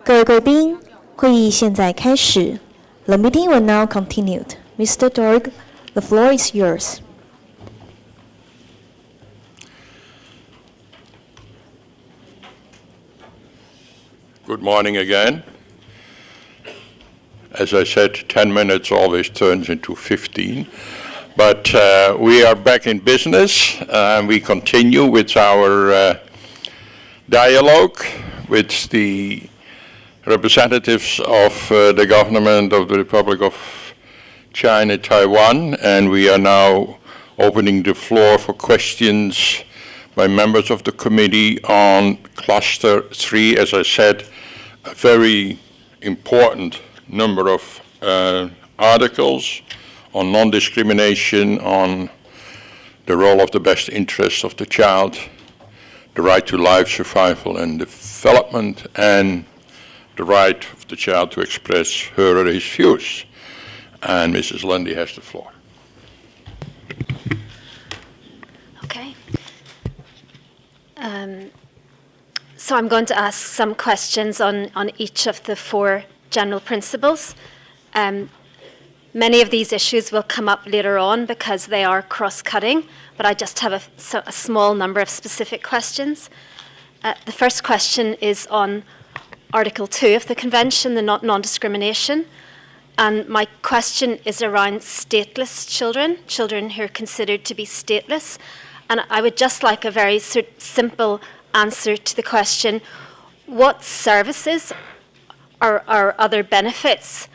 各位贵宾，会议现在开始。The meeting will now continue. Mr. Dorg, the floor is yours. Good morning again. As I said, 10 minutes always turns into 15. But we are back in business, and we continue with our dialogue with the representatives of the government of the Republic of China, Taiwan, and we are now opening the floor for questions by members of the committee on Cluster 3. As I said, a very important number of articles on non-discrimination, on the role of the best interests of the child, the right to life, survival and development, and the right of the child to express her or his views. And Mrs. Lundy has the floor. Okay. So I'm going to ask some questions on each of the four general principles. Many of these issues will come up later on because they are cross-cutting, but I just have a small number of specific questions. The first question is on Article 2 of the Convention, the non-discrimination. And my question is around stateless children, children who are considered to be stateless. And I would just like a very simple answer to the question, what services or other benefits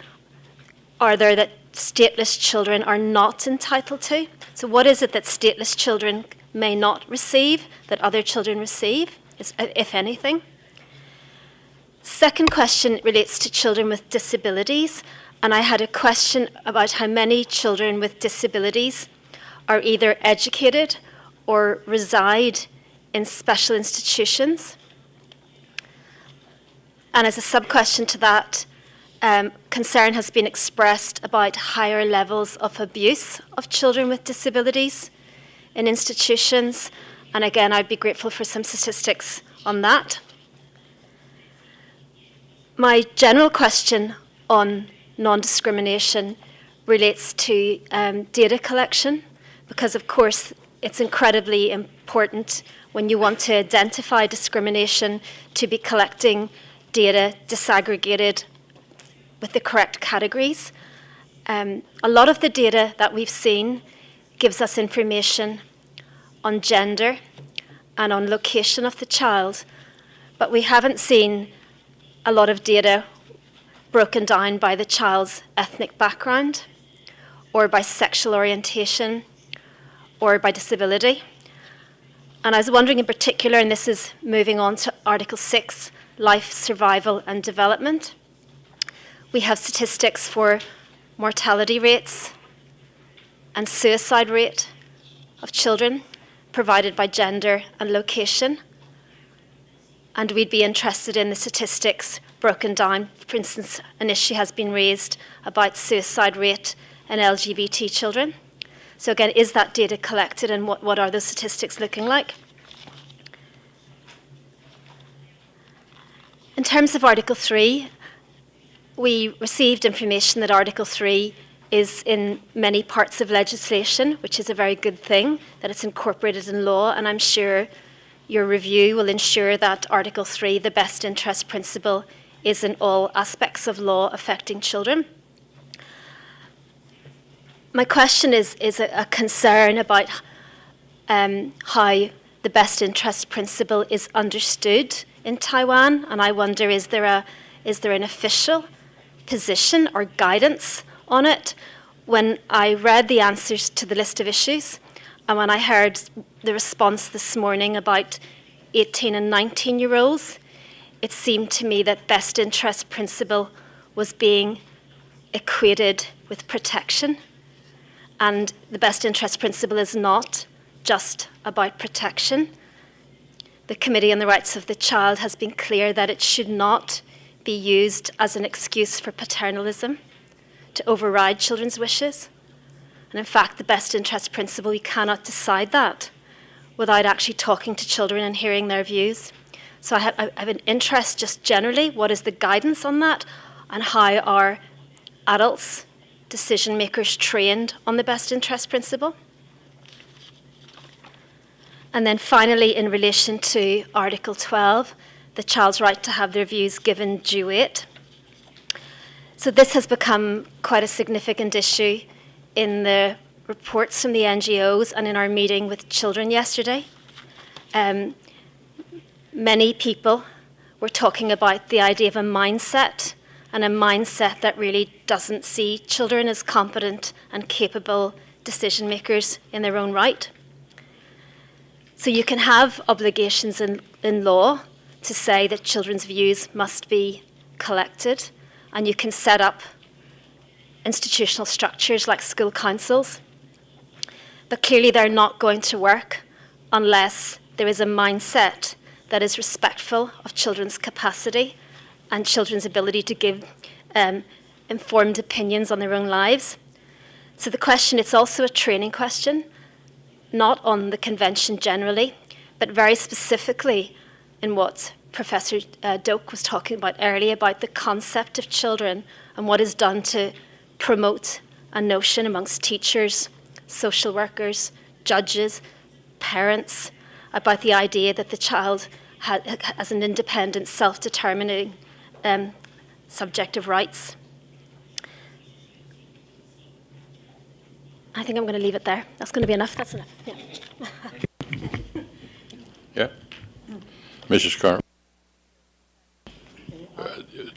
are there that stateless children are not entitled to? So what is it that stateless children may not receive that other children receive, if anything? Second question relates to children with disabilities, and I had a question about how many children with disabilities are either educated or reside in special institutions. And as a sub-question to that, concern has been expressed about higher levels of abuse of children with disabilities in institutions, and again, I'd be grateful for some statistics on that. My general question on non-discrimination relates to data collection, because of course it's incredibly important when you want to identify discrimination to be collecting data disaggregated with the correct categories. A lot of the data that we've seen gives us information on gender and on location of the child, but we haven't seen a lot of data broken down by the child's ethnic background or by sexual orientation or by disability. And I was wondering in particular, and this is moving on to Article 6, life, survival and development. We have statistics for mortality rates and suicide rate of children provided by gender and location. And we'd be interested in the statistics broken down. For instance, an issue has been raised about suicide rate in LGBT children. So again, is that data collected, and what are those statistics looking like? In terms of Article 3, we received information that Article 3 is in many parts of legislation, which is a very good thing, that it's incorporated in law, and I'm sure your review will ensure that Article 3, the best interest principle, is in all aspects of law affecting children. My question is a concern about how the best interest principle is understood in Taiwan, and I wonder, is there an official position or guidance on it? When I read the answers to the list of issues, and when I heard the response this morning about 18 and 19-year-olds, it seemed to me that best interest principle was being equated with protection. And the best interest principle is not just about protection. The Committee on the Rights of the Child has been clear that it should not be used as an excuse for paternalism to override children's wishes. And in fact, the best interest principle, we cannot decide that without actually talking to children and hearing their views. So I have an interest just generally, what is the guidance on that, and how are adults, decision makers trained on the best interest principle? And then finally, in relation to Article 12, the child's right to have their views given due weight. So this has become quite a significant issue in the reports from the NGOs and in our meeting with children yesterday. Many people were talking about the idea of a mindset, and a mindset that really doesn't see children as competent and capable decision makers in their own right. So you can have obligations in law to say that children's views must be collected, and you can set up institutional structures like school councils. But clearly they're not going to work unless there is a mindset that is respectful of children's capacity and children's ability to give informed opinions on their own lives. So the question, it's also a training question, not on the convention generally, but very specifically in what Professor Doak was talking about earlier about the concept of children and what is done to promote a notion amongst teachers, social workers, judges, parents, about the idea that the child has an independent, self-determining subject of rights. I think I'm going to leave it there. That's going to be enough. That's enough. Yeah. Yeah. Mrs. Carr.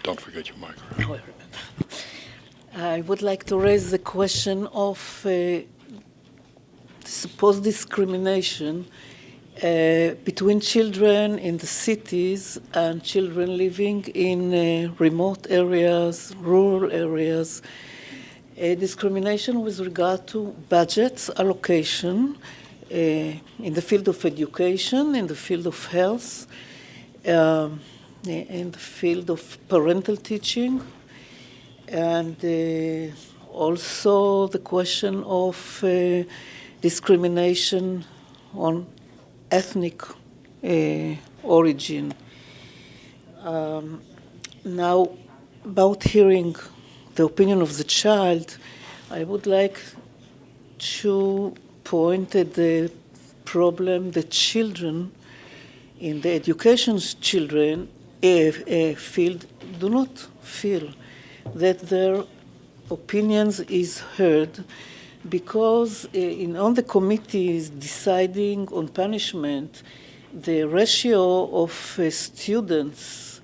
Don't forget your microphone. I would like to raise the question of supposed discrimination between children in the cities and children living in remote areas, rural areas. Discrimination with regard to budgets, allocation in the field of education, in the field of health, in the field of parental teaching, and also the question of discrimination on ethnic origin. Now, about hearing the opinion of the child, I would like to point at the problem that children in the education children field do not feel that their opinions is heard, because on the committees deciding on punishment, the ratio of students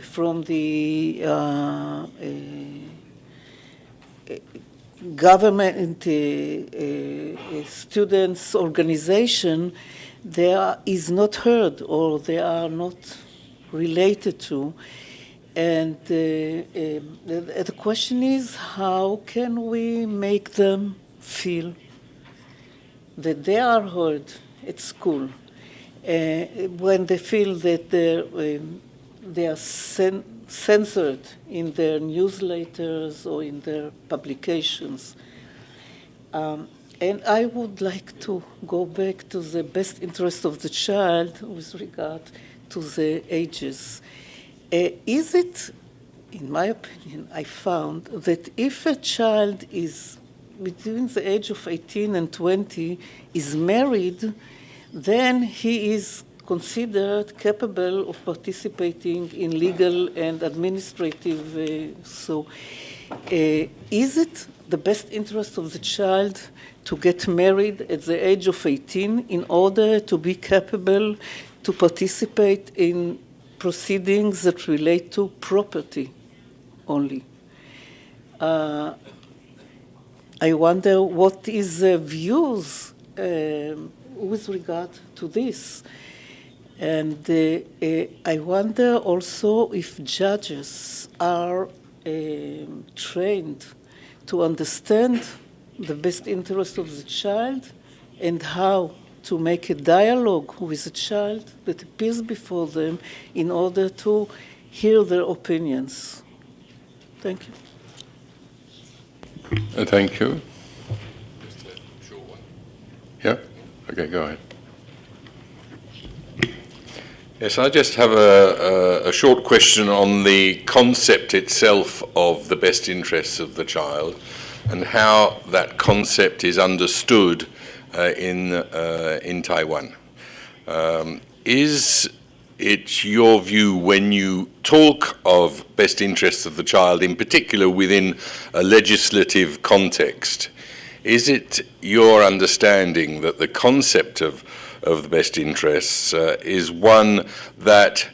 from the government students organization, there is not heard, or they are not related to. And the question is, how can we make them feel that they are heard at school when they feel that they are censored in their newsletters or in their publications? And I would like to go back to the best interest of the child with regard to the ages. Is it, in my opinion, I found that if a child is between the age of 18 and 20 is married, then he is considered capable of participating in legal and administrative. Is it the best interest of the child to get married at the age of 18 in order to be capable to participate in proceedings that relate to property only? I wonder what is the views with regard to this. And I wonder also if judges are trained to understand the best interest of the child and how to make a dialogue with the child that appears before them in order to hear their opinions. Thank you. Thank you. Yeah? Okay, go ahead. Yes, I just have a short question on the concept itself of the best interests of the child and how that concept is understood in Taiwan. Is it your view, when you talk of best interests of the child, in particular within a legislative context, is it your understanding that the concept of the best interests is one that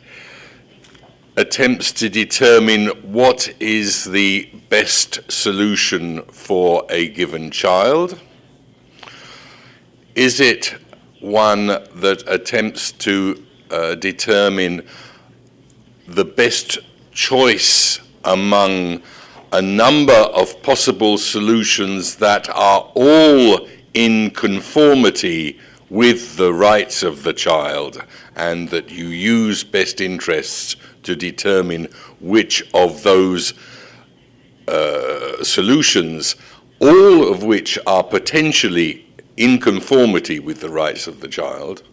attempts to determine what is the best solution for a given child? Is it one that attempts to determine the best choice among a number of possible solutions that are all in conformity with the rights of the child, and that you use best interests to determine which of those solutions, all of which are potentially in conformity with the rights of the child,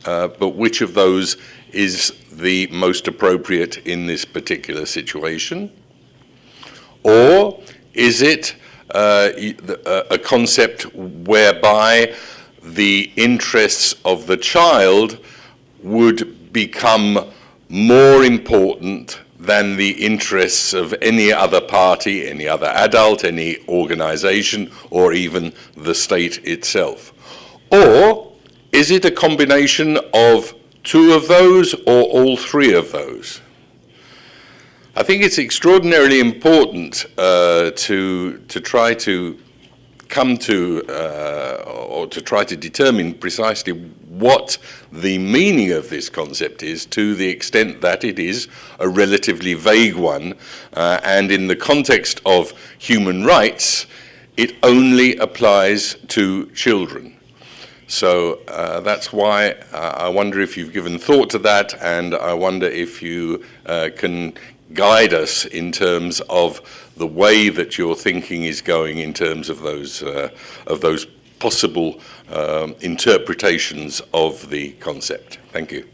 but which of those is the most appropriate in this particular situation? Or is it a concept whereby the interests of the child would become more important than the interests of any other party, any other adult, any organization, or even the state itself? Or is it a combination of two of those or all three of those? I think it's extraordinarily important to try to come to, or to try to determine precisely what the meaning of this concept is, to the extent that it is a relatively vague one, and in the context of human rights, it only applies to children. So that's why I wonder if you've given thought to that, and I wonder if you can guide us in terms of the way that your thinking is going in terms of those possible interpretations of the concept. Thank you.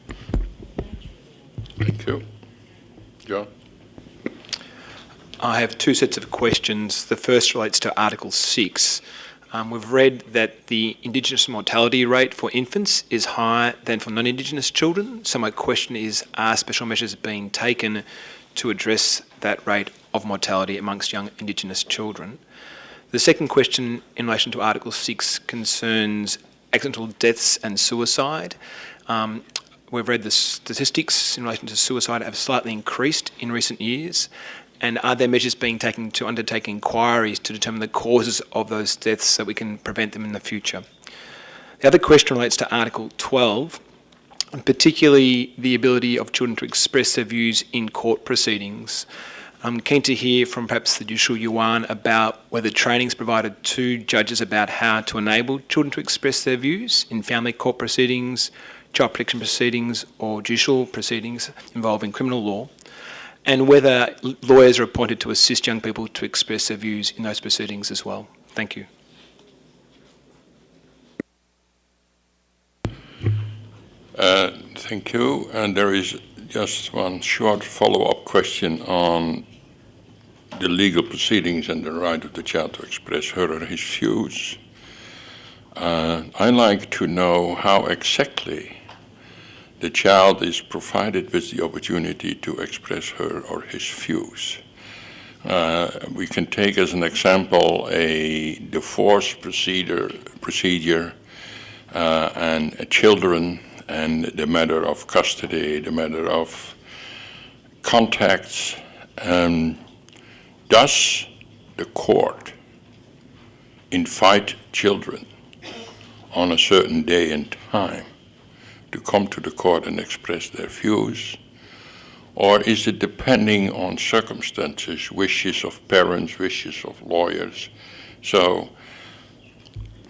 Thank you. John? I have two sets of questions. The first relates to Article 6. We've read that the Indigenous mortality rate for infants is higher than for non-Indigenous children. So my question is, are special measures being taken to address that rate of mortality amongst young Indigenous children? The second question in relation to Article 6 concerns accidental deaths and suicide. We've read the statistics in relation to suicide have slightly increased in recent years. And are there measures being taken to undertake inquiries to determine the causes of those deaths so we can prevent them in the future? The other question relates to Article 12, and particularly the ability of children to express their views in court proceedings. I'm keen to hear from perhaps the Judicial Yuan about whether training is provided to judges about how to enable children to express their views in family court proceedings, child protection proceedings, or judicial proceedings involving criminal law, and whether lawyers are appointed to assist young people to express their views in those proceedings as well. Thank you. Thank you. And there is just one short follow-up question on the legal proceedings and the right of the child to express her or his views. I'd like to know how exactly the child is provided with the opportunity to express her or his views. We can take as an example a divorce procedure and children, and the matter of custody, the matter of contacts. Does the court invite children on a certain day and time to come to the court and express their views? Or is it depending on circumstances, wishes of parents, wishes of lawyers? So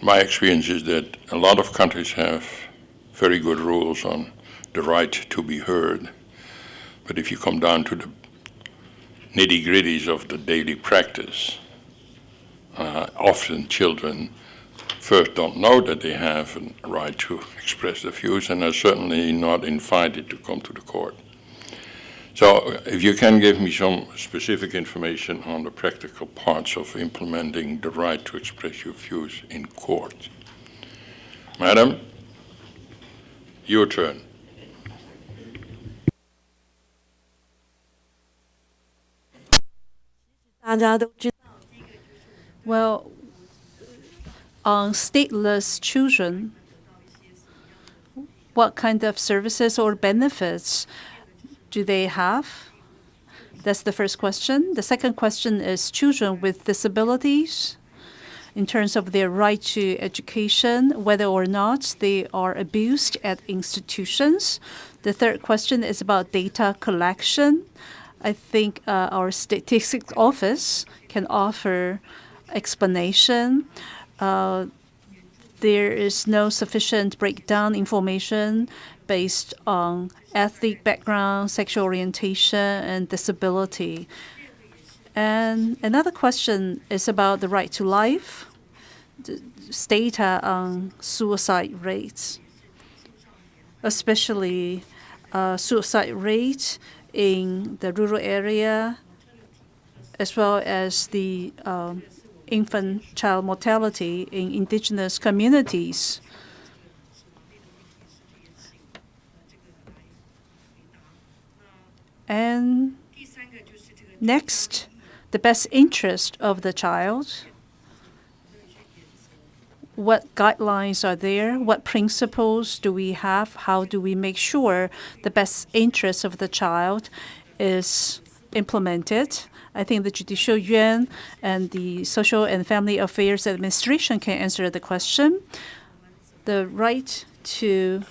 my experience is that a lot of countries have very good rules on the right to be heard. But if you come down to the nitty-gritties of the daily practice, often children first don't know that they have a right to express their views and are certainly not invited to come to the court. So if you can give me some specific information on the practical parts of implementing the right to express your views in court. Madam, your turn. Well, on stateless children, what kind of services or benefits do they have? That's the first question. The second question is children with disabilities in terms of their right to education, whether or not they are abused at institutions. The third question is about data collection. I think our statistics office can offer explanation. There is no sufficient breakdown information based on ethnic background, sexual orientation, and disability. And another question is about the right to life, data on suicide rates, especially suicide rate in the rural area, as well as the infant child mortality in indigenous communities. And next, the best interest of the child. What guidelines are there? What principles do we have? How do we make sure the best interest of the child is implemented? I think the Judicial Yuan and the Social and Family Affairs Administration can answer the question. The right to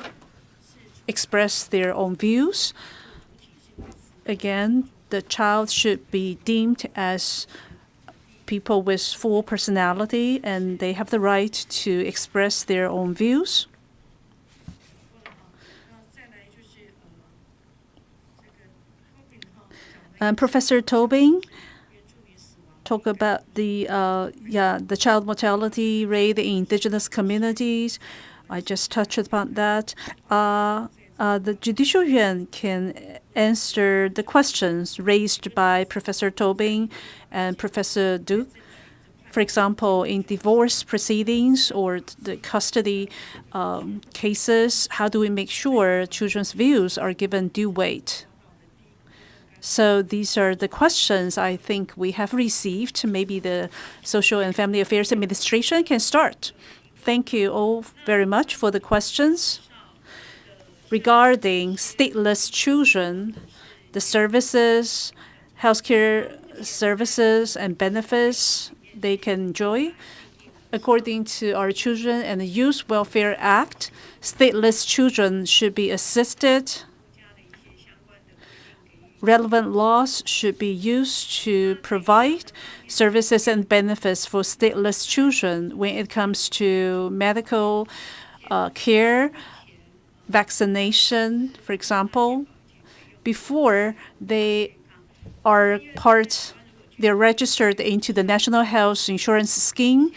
express their own views. Again, the child should be deemed as people with full personality, and they have the right to express their own views. Professor Tobin talked about the child mortality rate in indigenous communities. I just touched upon that. The Judicial Yuan can answer the questions raised by Professor Tobin and Professor Duke. For example, in divorce proceedings or the custody cases, how do we make sure children's views are given due weight? So these are the questions I think we have received. Maybe the Social and Family Affairs Administration can start. Thank you all very much for the questions. Regarding stateless children, the services, healthcare services and benefits they can enjoy. According to our Children and Youth Welfare Act, stateless children should be assisted. Relevant laws should be used to provide services and benefits for stateless children when it comes to medical care, vaccination, for example. Before they're registered into the National Health Insurance Scheme,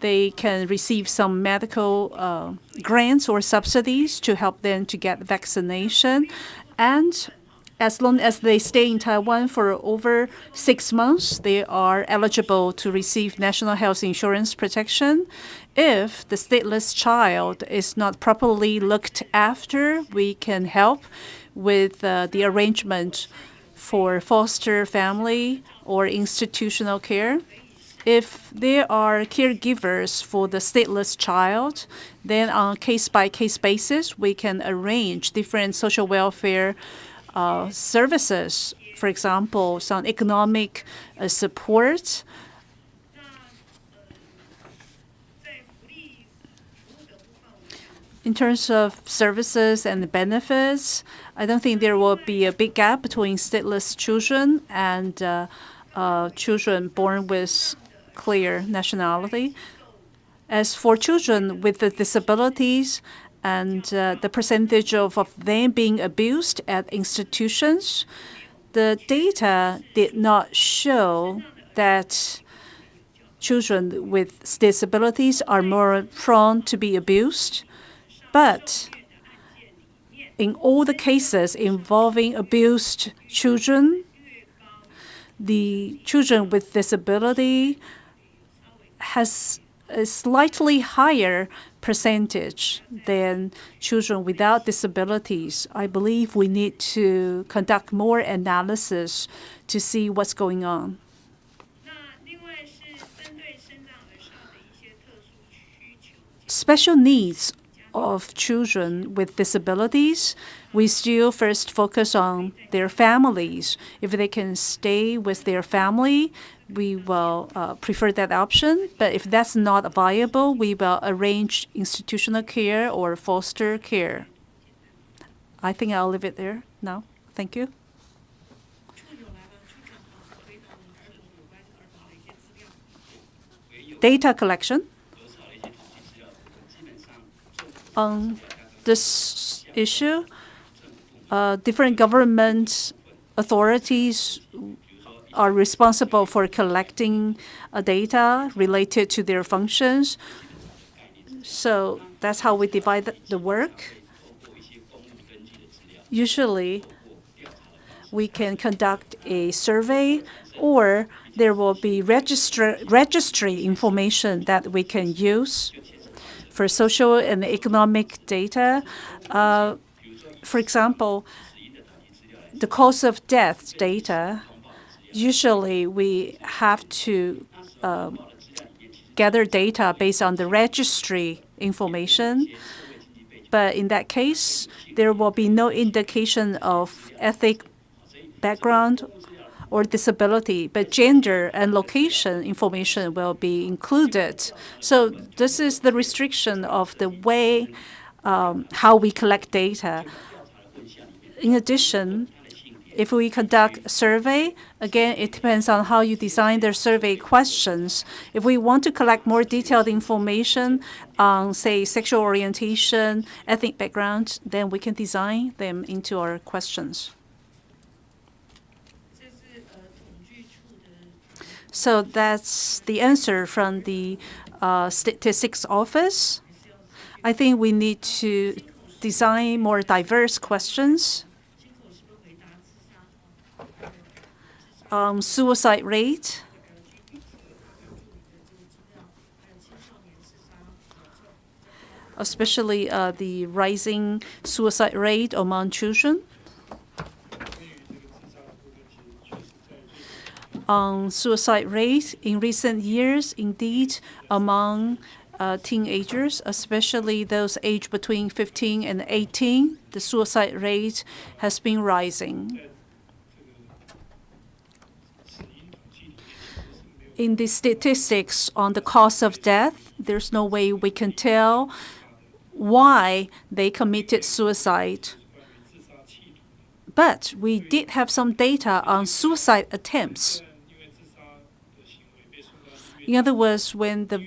they can receive some medical grants or subsidies to help them to get vaccination. And as long as they stay in Taiwan for over 6 months, they are eligible to receive national health insurance protection. If the stateless child is not properly looked after, we can help with the arrangement for foster family or institutional care. If there are caregivers for the stateless child, then on a case-by-case basis, we can arrange different social welfare services. For example, some economic support. In terms of services and benefits, I don't think there will be a big gap between stateless children and children born with clear nationality. As for children with the disabilities and the percentage of them being abused at institutions, the data did not show that children with disabilities are more prone to be abused. But in all the cases involving abused children, the children with disability has a slightly higher percentage than children without disabilities. I believe we need to conduct more analysis to see what's going on. Special needs of children with disabilities, we still first focus on their families. If they can stay with their family, we will prefer that option. But if that's not viable, we will arrange institutional care or foster care. I think I'll leave it there now. Thank you. Data collection. On this issue, different government authorities are responsible for collecting data related to their functions. So that's how we divide the work. Usually, we can conduct a survey, or there will be registry information that we can use. For social and economic data, for example, the cause of death data, usually we have to gather data based on the registry information. But in that case, there will be no indication of ethnic background or disability, but gender and location information will be included. So this is the restriction of the way how we collect data. In addition, if we conduct a survey, again, it depends on how you design the survey questions. If we want to collect more detailed information on, say, sexual orientation, ethnic background, then we can design them into our questions. So that's the answer from the Statistics Office. I think we need to design more diverse questions. Suicide rate. Especially the rising suicide rate among children. Suicide rate in recent years, indeed, among teenagers, especially those aged between 15 and 18, the suicide rate has been rising. In the statistics on the cause of death, there's no way we can tell why they committed suicide. But we did have some data on suicide attempts. In other words, when the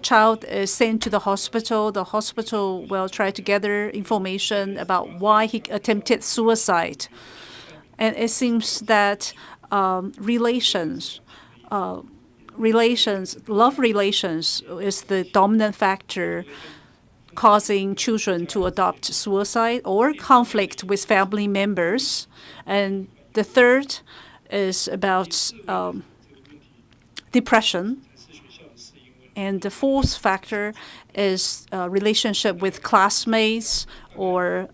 child is sent to the hospital will try to gather information about why he attempted suicide. And it seems that love relations is the dominant factor causing children to adopt suicide or conflict with family members. And the third is about depression. And the fourth factor is relationship with classmates or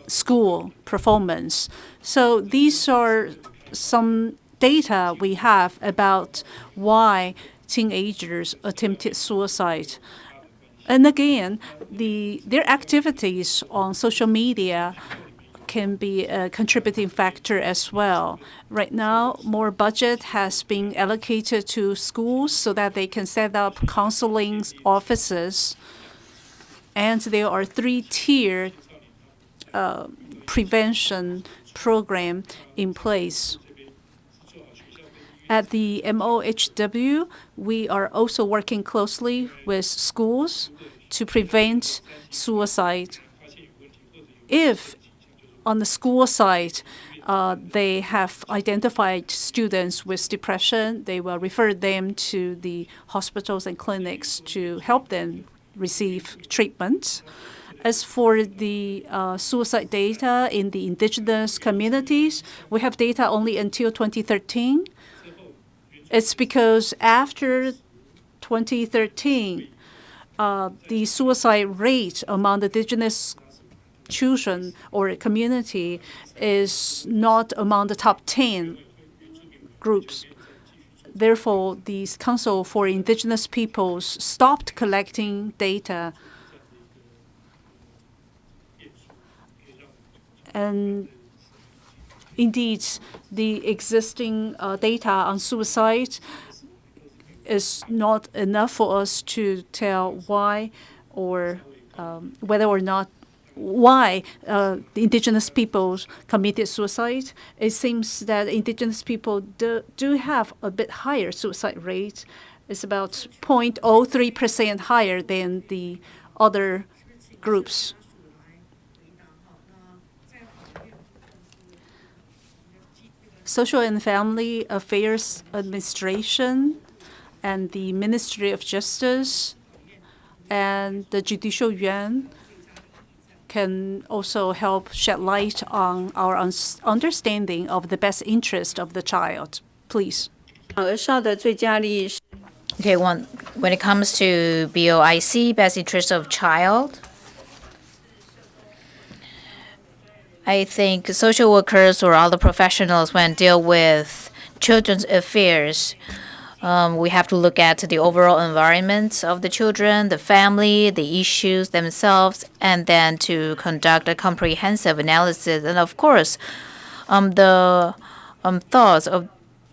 school performance. So these are some data we have about why teenagers attempted suicide. And again, their activities on social media can be a contributing factor as well. Right now, more budget has been allocated to schools so that they can set up counseling offices. And there are 3-tier prevention program in place. At the MOHW, we are also working closely with schools to prevent suicide. If on the school side, they have identified students with depression. They will refer them to the hospitals and clinics to help them receive treatment. As for the suicide data in the indigenous communities, we have data only until 2013. It's because after 2013, the suicide rate among the indigenous children or community is not among the top 10 groups. Therefore, the Council for Indigenous Peoples stopped collecting data. And indeed, the existing data on suicide is not enough for us to tell why or whether or not why the indigenous peoples committed suicide. It seems that indigenous people do have a bit higher suicide rate. It's about 0.03% higher than the other groups. Social and Family Affairs Administration and the Ministry of Justice and the Judicial Yuan can also help shed light on our understanding of the best interest of the child. Please. Okay, when it comes to BOIC, best interest of child, I think social workers or other professionals, when deal with children's affairs, we have to look at the overall environment of the children, the family, the issues themselves, and then to conduct a comprehensive analysis. And of course, the thoughts of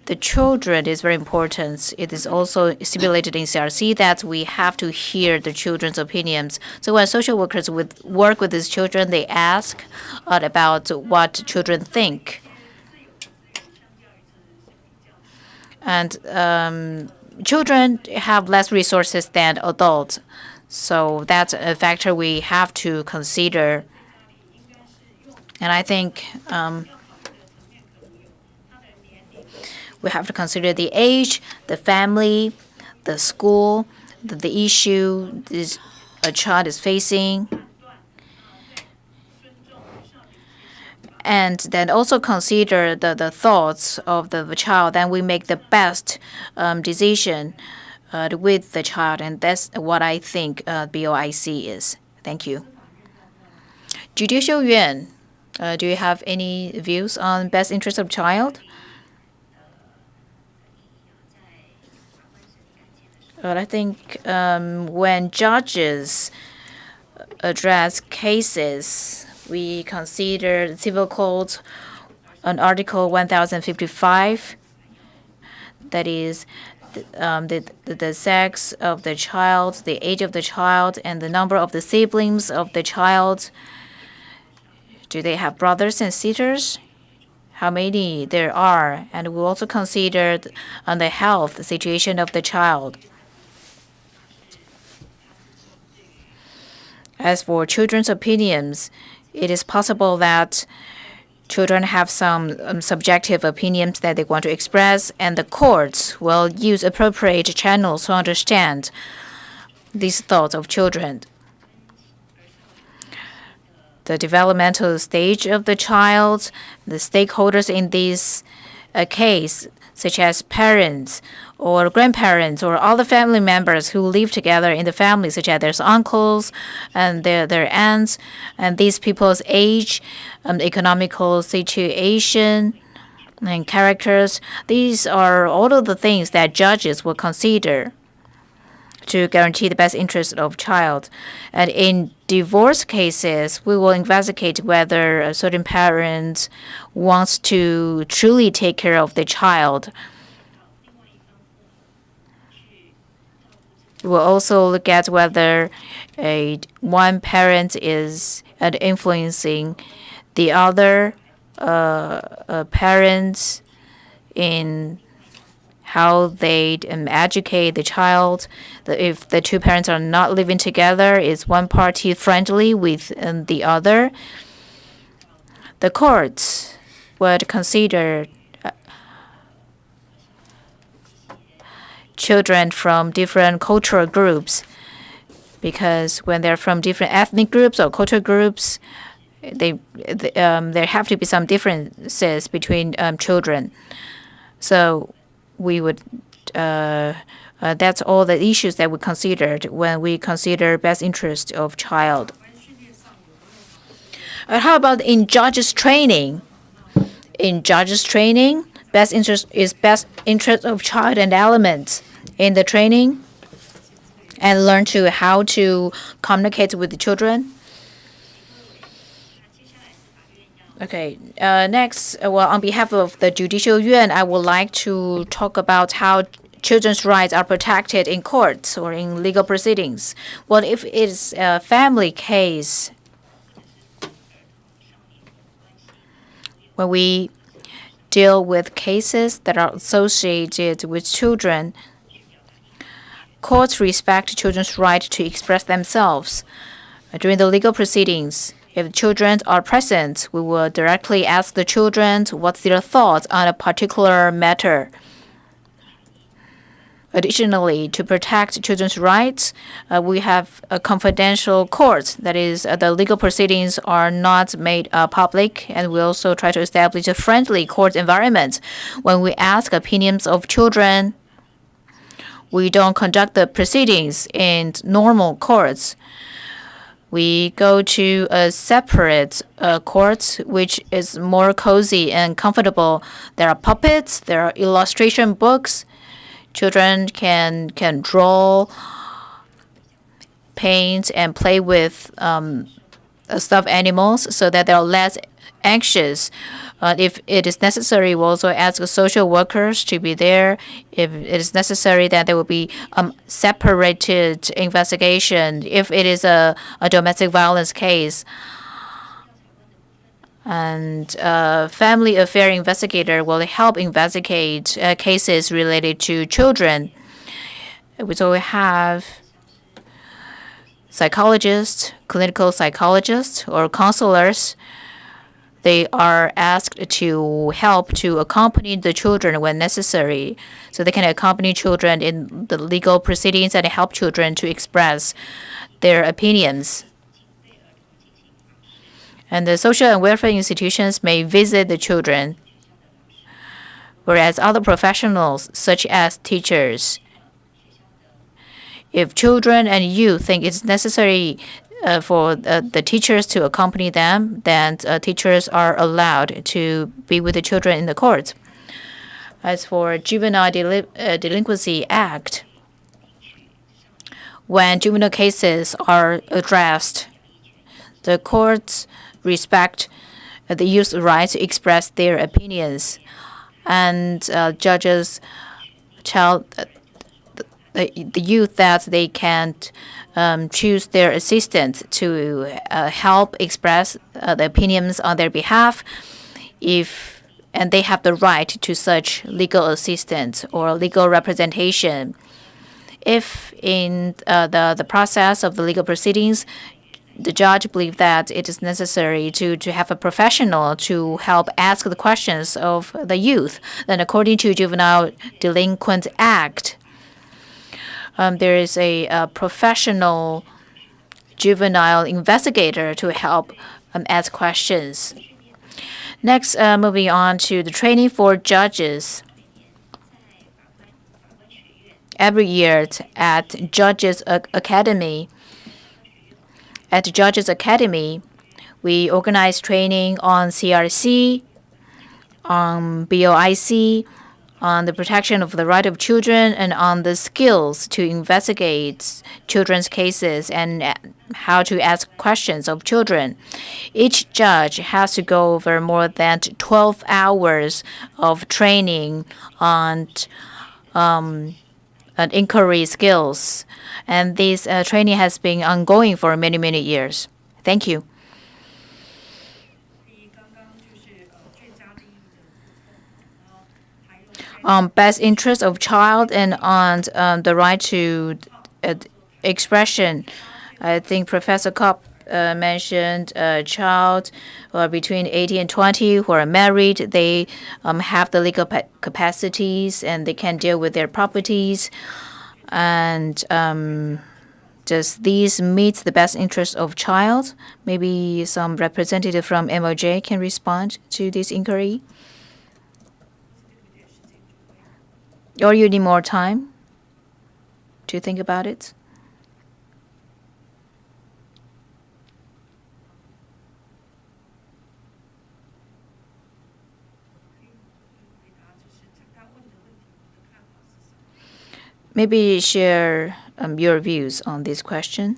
the children is very important. It is also stipulated in CRC that we have to hear the children's opinions. So when social workers work with these children, they ask about what children think. And children have less resources than adults. So that's a factor we have to consider. And I think we have to consider the age, the family, the school, the issue a child is facing. And then also consider the thoughts of the child, and we make the best decision with the child. And that's what I think BOIC is. Thank you. Judicial Yuan, do you have any views on best interest of child? Well, I think when judges address cases, we consider the Civil Code on Article 1055, that is the sex of the child, the age of the child, and the number of the siblings of the child. Do they have brothers and sisters? How many there are? And we also consider the health situation of the child. As for children's opinions, it is possible that children have some subjective opinions that they want to express, and the courts will use appropriate channels to understand these thoughts of children. The developmental stage of the child, the stakeholders in this case, such as parents or grandparents or other family members who live together in the family, such as their uncles and their aunts, and these people's age, economical situation, and characters. These are all of the things that judges will consider to guarantee the best interest of child. And in divorce cases, we will investigate whether a certain parent wants to truly take care of the child. We will also look at whether one parent is influencing the other parents in how they educate the child. If the two parents are not living together, is one party friendly with the other? The courts would consider children from different cultural groups, because when they're from different ethnic groups or cultural groups, there have to be some differences between children. So we would that's all the issues that we considered when we consider best interest of child. How about in judges training? In judges training, best interest of child and elements in the training, and learn to how to communicate with the children. Okay, next, well, on behalf of the Judicial Yuan, I would like to talk about how children's rights are protected in courts or in legal proceedings. Well, if it's a family case, when we deal with cases that are associated with children, courts respect children's right to express themselves. During the legal proceedings, if children are present, we will directly ask the children what's their thoughts on a particular matter. Additionally, to protect children's rights, we have a confidential court. That is, the legal proceedings are not made public, and we also try to establish a friendly court environment. When we ask opinions of children, we don't conduct the proceedings in normal courts. We go to a separate court, which is more cozy and comfortable. There are puppets, there are illustration books. Children can draw, paint, and play with stuffed animals so that they're less anxious. If it is necessary, we'll also ask social workers to be there. If it is necessary, that there will be separated investigation. If it is a domestic violence case, and family affair investigator will help investigate cases related to children. We also have psychologists, clinical psychologists, or counselors. They are asked to help to accompany the children when necessary, so they can accompany children in the legal proceedings and help children to express their opinions. And the social and welfare institutions may visit the children, whereas other professionals, such as teachers, if children and youth think it's necessary for the teachers to accompany them, then teachers are allowed to be with the children in the court. As for Juvenile Delinquency Act, when juvenile cases are addressed, the courts respect the youth's right to express their opinions, and judges tell the youth that they can choose their assistant to help express the opinions on their behalf, and they have the right to such legal assistance or legal representation. If in the process of the legal proceedings, the judge believes that it is necessary to have a professional to help ask the questions of the youth, then according to Juvenile Delinquent Act, there is a professional juvenile investigator to help ask questions. Next, moving on to the training for judges. Every year at Judges Academy, we organize training on CRC, on BOIC, on the protection of the right of children, and on the skills to investigate children's cases and how to ask questions of children. Each judge has to go over more than 12 hours of training on inquiry skills. And this training has been ongoing for many, many years. Thank you. On best interest of child and on the right to expression, I think Professor Kopp mentioned a child between 18 and 20 who are married. They have the legal capacities and they can deal with their properties. And does these meet the best interest of child? Maybe some representative from MOJ can respond to this inquiry. Or you need more time to think about it? Maybe share your views on this question.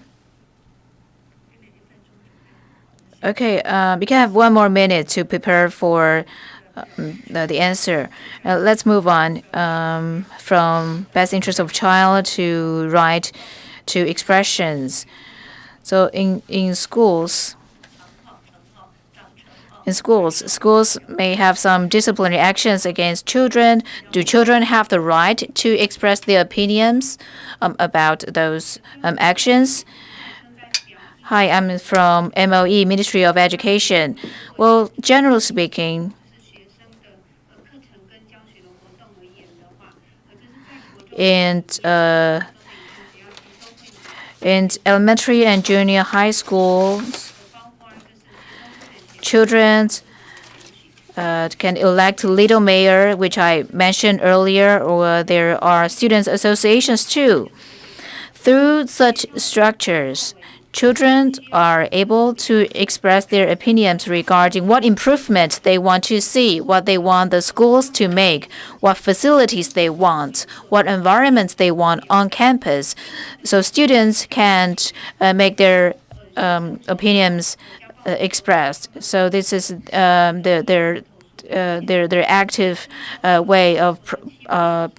Okay, we can have 1 more minute to prepare for the answer. Let's move on from best interest of child to right to expressions. So in schools, schools may have some disciplinary actions against children. Do children have the right to express their opinions about those actions? Hi, I'm from MOE, Ministry of Education. Well, generally speaking, in elementary and junior high schools, children can elect little mayor, which I mentioned earlier, or there are students' associations too. Through such structures, children are able to express their opinions regarding what improvements they want to see, what they want the schools to make, what facilities they want, what environments they want on campus. So students can make their opinions expressed. So this is their active way of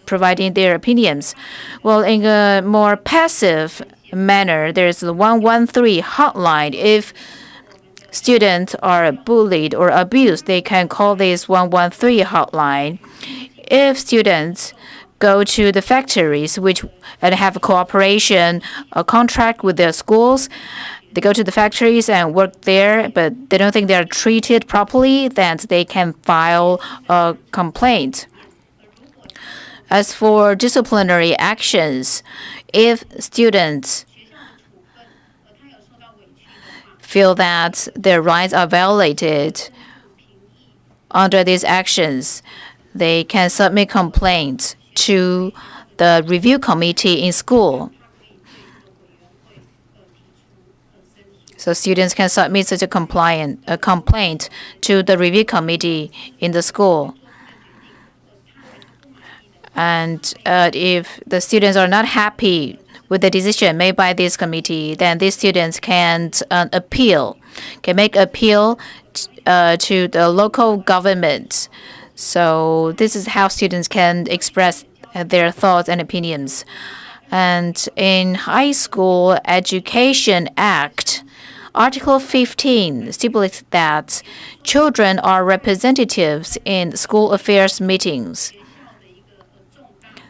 providing their opinions. Well, in a more passive manner, there's the 113 hotline. If students are bullied or abused, they can call this 113 hotline. If students go to the factories and have a cooperation, a contract with their schools, they go to the factories and work there, but they don't think they are treated properly, then they can file a complaint. As for disciplinary actions, if students feel that their rights are violated under these actions, they can submit complaints to the review committee in school. So students can submit such a complaint to the review committee in the school. And if the students are not happy with the decision made by this committee, then these students can make appeal to the local government. So this is how students can express their thoughts and opinions. And in High School Education Act, Article 15 stipulates that children are representatives in school affairs meetings.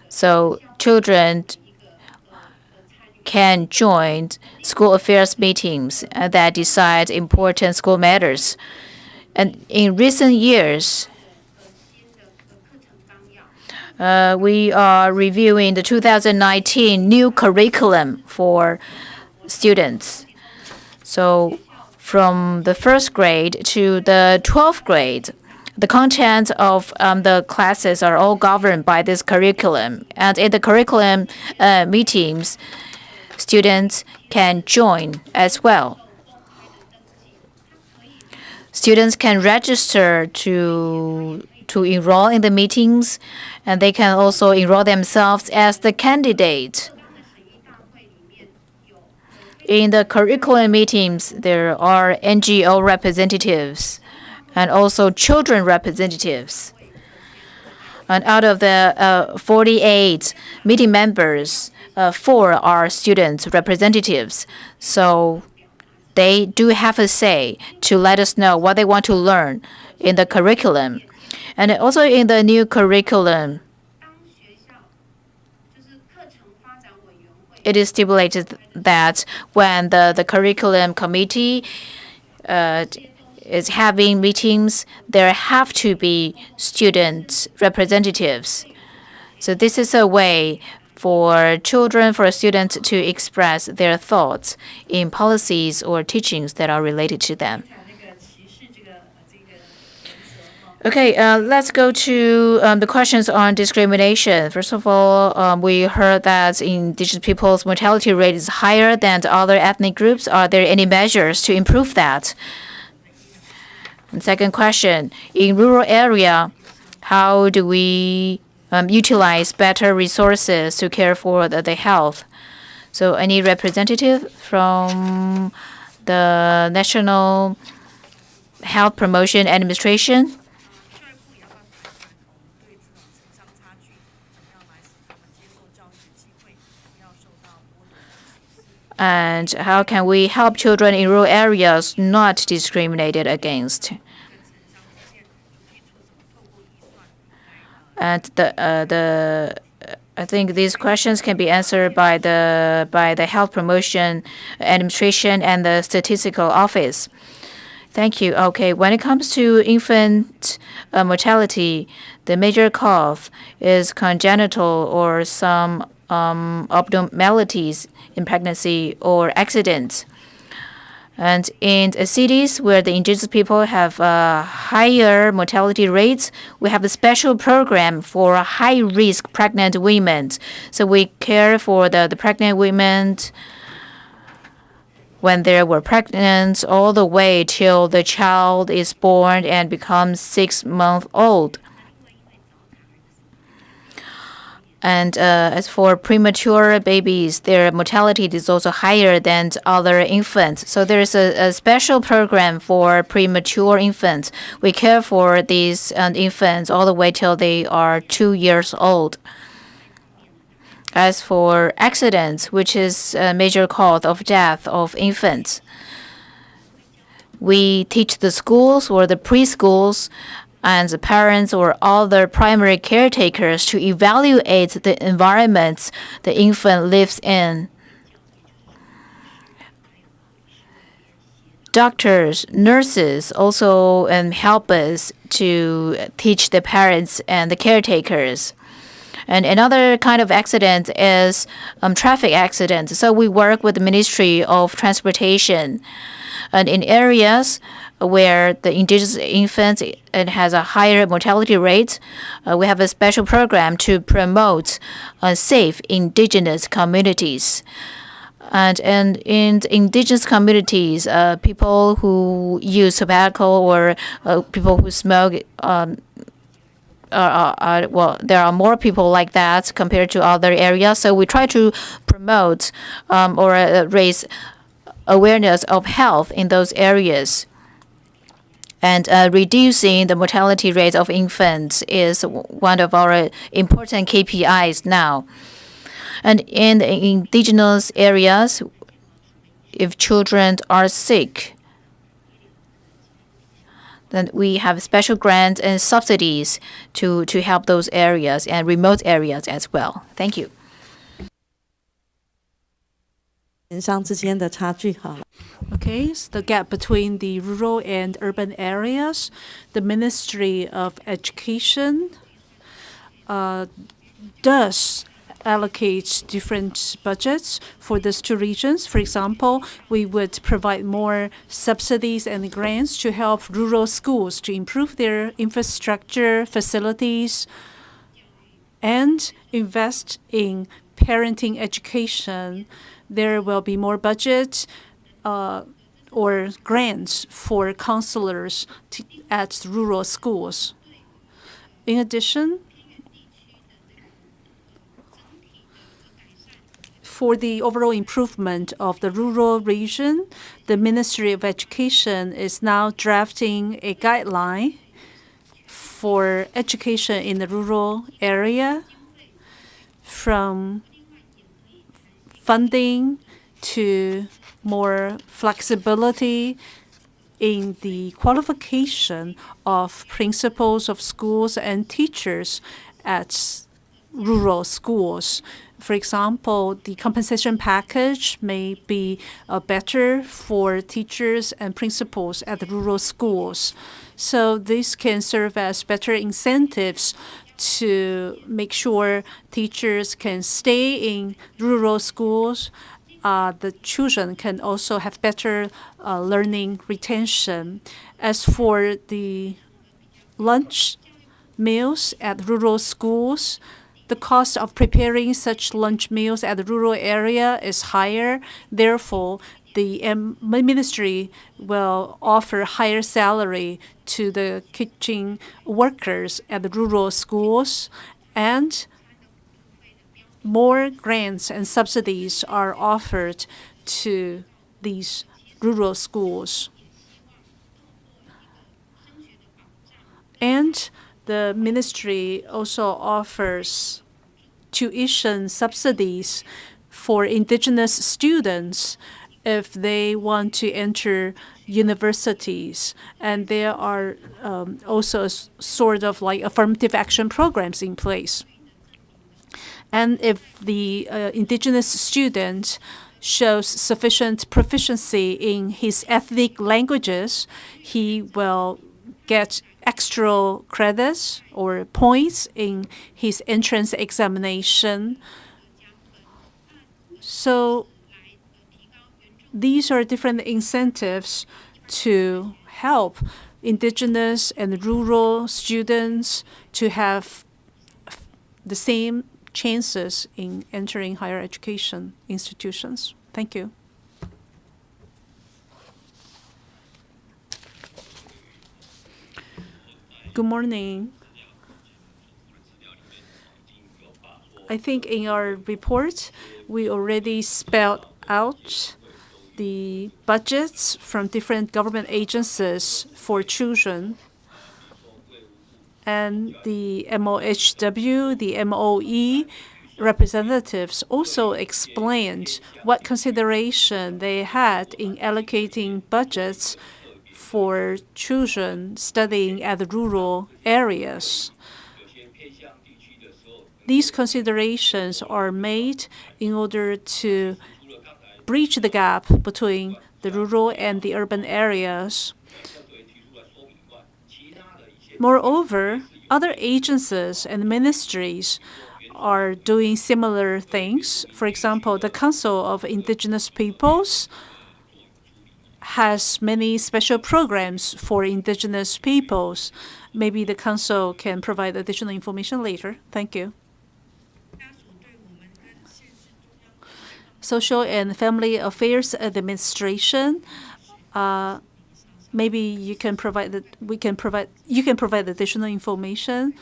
So children can join school affairs meetings that decide important school matters. And in recent years, we are reviewing the 2019 new curriculum for students. So from the 1st grade to the 12th grade, the content of the classes are all governed by this curriculum. And in the curriculum meetings, students can join as well. Students can register to enroll in the meetings, and they can also enroll themselves as the candidate. In the curriculum meetings, there are NGO representatives and also children representatives. And out of the 48 meeting members, 4 are students representatives. So they do have a say to let us know what they want to learn in the curriculum. And also in the new curriculum, it is stipulated that when the curriculum committee is having meetings, there have to be student representatives. So this is a way for children, for students to express their thoughts in policies or teachings that are related to them. Okay, let's go to the questions on discrimination. First of all, we heard that indigenous people's mortality rate is higher than other ethnic groups. Are there any measures to improve that? And second question, in rural area, how do we utilize better resources to care for the health? So any representative from the National Health Promotion Administration? And how can we help children in rural areas not discriminated against? And I think these questions can be answered by the Health Promotion Administration and the Statistical Office. Thank you. Okay, when it comes to infant mortality, the major cause is congenital or some abnormalities in pregnancy or accidents. And in cities where the indigenous people have higher mortality rates, we have a special program for high-risk pregnant women. So we care for the pregnant women when they were pregnant all the way till the child is born and becomes 6 months old. And as for premature babies, their mortality is also higher than other infants. So there is a special program for premature infants. We care for these infants all the way till they are 2 years old. As for accidents, which is a major cause of death of infants, we teach the schools or the preschools and the parents or other primary caretakers to evaluate the environment the infant lives in. Doctors, nurses also help us to teach the parents and the caretakers. And another kind of accident is traffic accidents. So we work with the Ministry of Transportation. And in areas where the indigenous infants has a higher mortality rate, we have a special program to promote safe indigenous communities. And in indigenous communities, people who use tobacco or people who smoke, well, there are more people like that compared to other areas. So we try to promote or raise awareness of health in those areas. And reducing the mortality rate of infants is one of our important KPIs now. And in the indigenous areas, if children are sick, then we have special grants and subsidies to help those areas and remote areas as well. Thank you. Okay, so the gap between the rural and urban areas, the Ministry of Education does allocate different budgets for these two regions. For example, we would provide more subsidies and grants to help rural schools to improve their infrastructure, facilities, and invest in parenting education. There will be more budget or grants for counselors at rural schools. In addition, for the overall improvement of the rural region, the Ministry of Education is now drafting a guideline for education in the rural area, from funding to more flexibility in the qualification of principals of schools and teachers at rural schools. For example, the compensation package may be better for teachers and principals at the rural schools. So this can serve as better incentives to make sure teachers can stay in rural schools. The children can also have better learning retention. As for the lunch meals at rural schools, the cost of preparing such lunch meals at the rural area is higher. Therefore, the ministry will offer higher salary to the kitchen workers at the rural schools, and more grants and subsidies are offered to these rural schools. And the ministry also offers tuition subsidies for indigenous students if they want to enter universities. And there are also sort of like affirmative action programs in place. And if the indigenous student shows sufficient proficiency in his ethnic languages, he will get extra credits or points in his entrance examination. So these are different incentives to help indigenous and rural students to have the same chances in entering higher education institutions. Thank you. Good morning. I think in our report, we already spelled out the budgets from different government agencies for children. And the MOHW, the MOE representatives also explained what consideration they had in allocating budgets for children studying at the rural areas. These considerations are made in order to bridge the gap between the rural and the urban areas. Moreover, other agencies and ministries are doing similar things. For example, the Council of Indigenous Peoples has many special programs for indigenous peoples. Maybe the council can provide additional information later. Thank you. Social and Family Affairs Administration. Maybe you can provide you can provide additional information.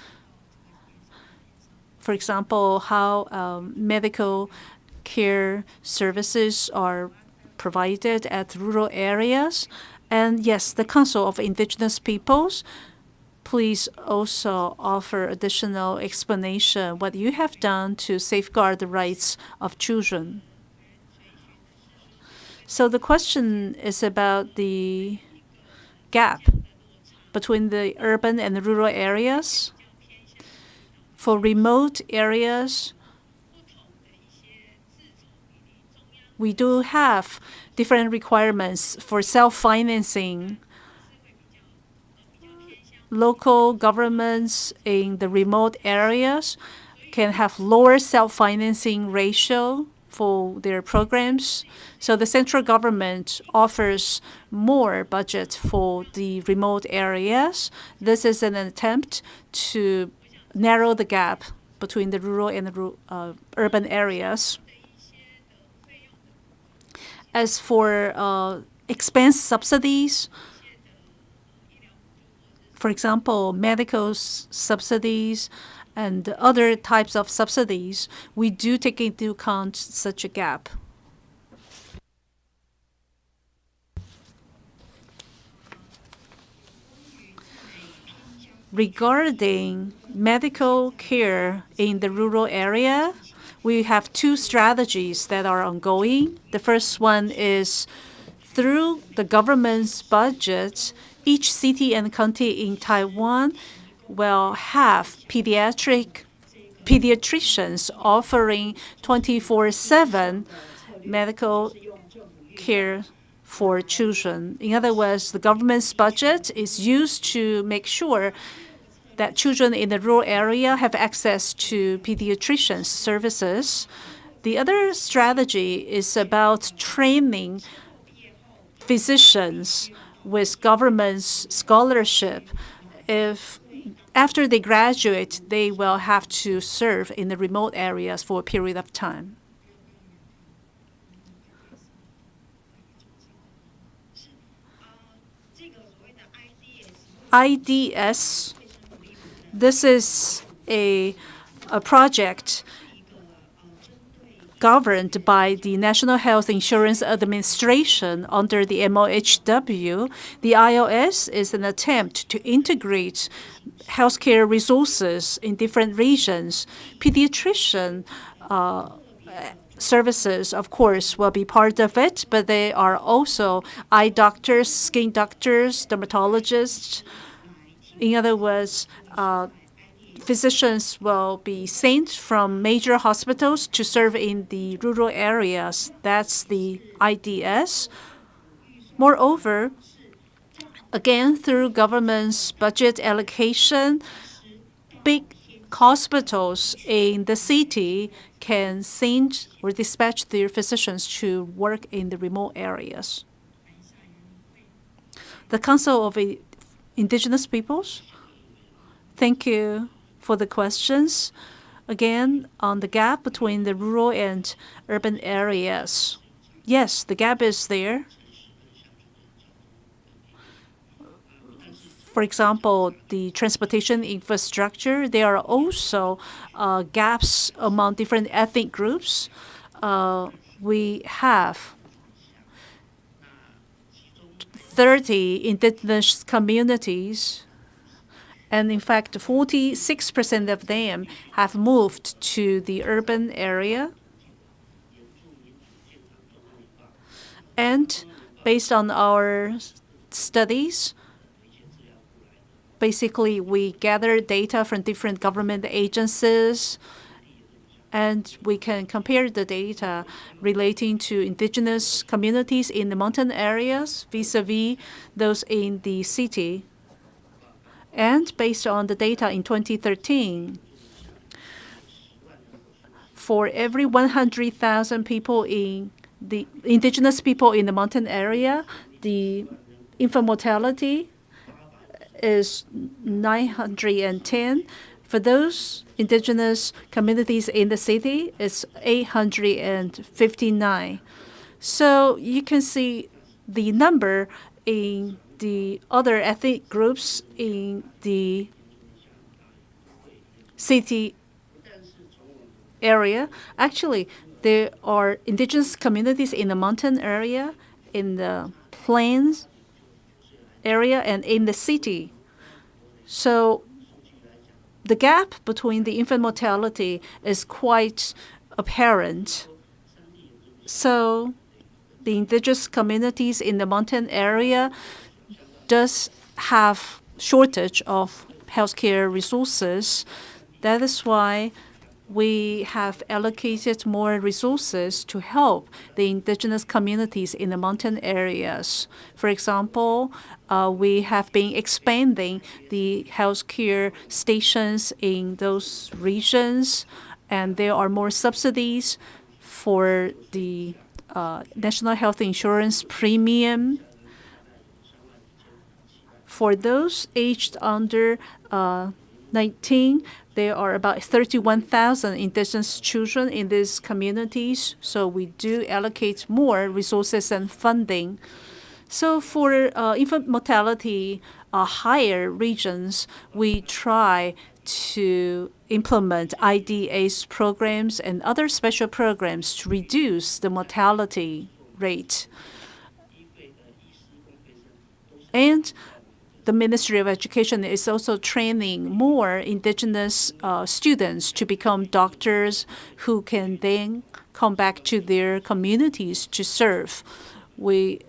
For example, how medical care services are provided at rural areas. And yes, the Council of Indigenous Peoples, please also offer additional explanation what you have done to safeguard the rights of children. So the question is about the gap between the urban and the rural areas. For remote areas, we do have different requirements for self-financing. Local governments in the remote areas can have lower self-financing ratio for their programs. So the central government offers more budget for the remote areas. This is an attempt to narrow the gap between the rural and the urban areas. As for expense subsidies, for example, medical subsidies and other types of subsidies, we do take into account such a gap. Regarding medical care in the rural area, we have two strategies that are ongoing. The first one is through the government's budget, each city and county in Taiwan will have pediatric pediatricians offering 24/7 medical care for children. In other words, the government's budget is used to make sure that children in the rural area have access to pediatricians services. The other strategy is about training physicians with government's scholarship. If after they graduate, they will have to serve in the remote areas for a period of time. IDS, this is a project governed by the National Health Insurance Administration under the MOHW. The IOS is an attempt to integrate healthcare resources in different regions. Pediatrician services, of course, will be part of it, but they are also eye doctors, skin doctors, dermatologists. In other words, physicians will be sent from major hospitals to serve in the rural areas. That's the IDS. Moreover, again, through government's budget allocation, big hospitals in the city can send or dispatch their physicians to work in the remote areas. The Council of Indigenous Peoples, thank you for the questions. Again, on the gap between the rural and urban areas. Yes, the gap is there. For example, the transportation infrastructure, there are also gaps among different ethnic groups. We have 30 indigenous communities, and in fact, 46% of them have moved to the urban area. And based on our studies, basically, we gather data from different government agencies, and we can compare the data relating to indigenous communities in the mountain areas vis-a-vis those in the city. And based on the data in 2013, for every 100,000 people in the indigenous people in the mountain area, the infant mortality is 910. For those indigenous communities in the city, it's 859. So you can see the number in the other ethnic groups in the city area. Actually, there are indigenous communities in the mountain area, in the plains area, and in the city. So the gap between the infant mortality is quite apparent. So the indigenous communities in the mountain area does have shortage of healthcare resources. That is why we have allocated more resources to help the indigenous communities in the mountain areas. For example, we have been expanding the healthcare stations in those regions, and there are more subsidies for the national health insurance premium. For those aged under 19, there are about 31,000 indigenous children in these communities, so we do allocate more resources and funding. So for infant mortality higher regions, we try to implement IDA's programs and other special programs to reduce the mortality rate. And the Ministry of Education is also training more indigenous students to become doctors who can then come back to their communities to serve. We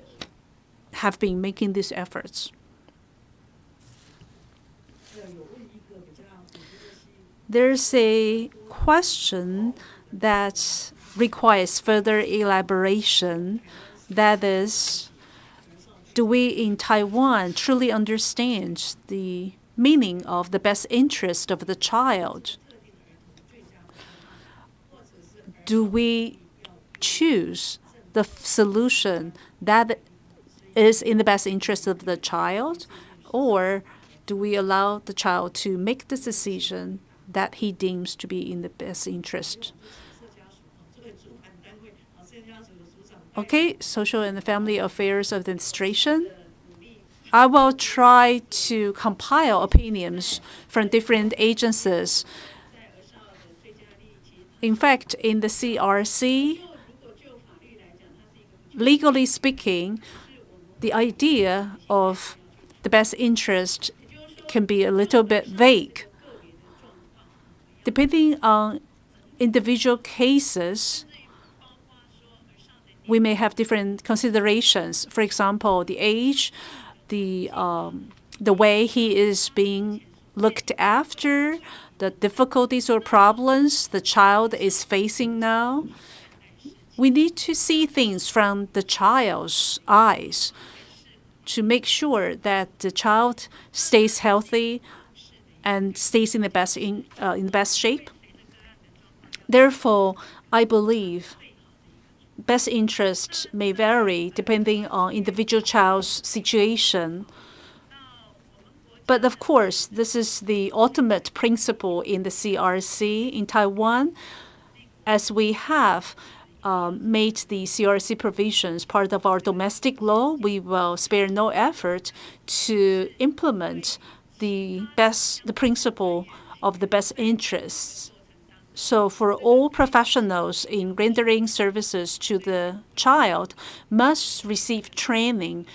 have been making these efforts. There's a question that requires further elaboration. That is, do we in Taiwan truly understand the meaning of the best interest of the child? Do we choose the solution that is in the best interest of the child, or do we allow the child to make the decision that he deems to be in the best interest? Okay, Social and Family Affairs Administration. I will try to compile opinions from different agencies. In fact, in the CRC, legally speaking, the idea of the best interest can be a little bit vague. Depending on individual cases, we may have different considerations. For example, the age, the way he is being looked after, the difficulties or problems the child is facing now. We need to see things from the child's eyes to make sure that the child stays healthy and stays in the best shape. Therefore, I believe best interest may vary depending on individual child's situation. But of course, this is the ultimate principle in the CRC in Taiwan. As we have made the CRC provisions part of our domestic law, we will spare no effort to implement the principle of the best interests. So for all professionals in rendering services to the child must receive training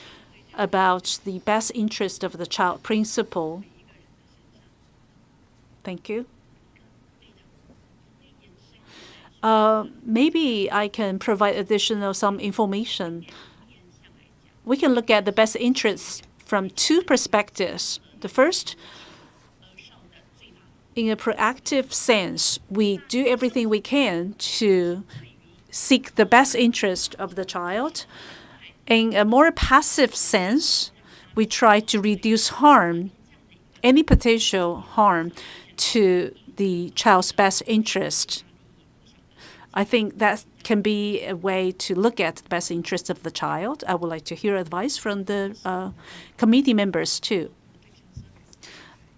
about the best interest of the child principle. Thank you. Maybe I can provide some information. We can look at the best interests from two perspectives. The first, in a proactive sense, we do everything we can to seek the best interest of the child. In a more passive sense, we try to reduce harm, any potential harm to the child's best interest. I think that can be a way to look at the best interest of the child. I would like to hear advice from the committee members too.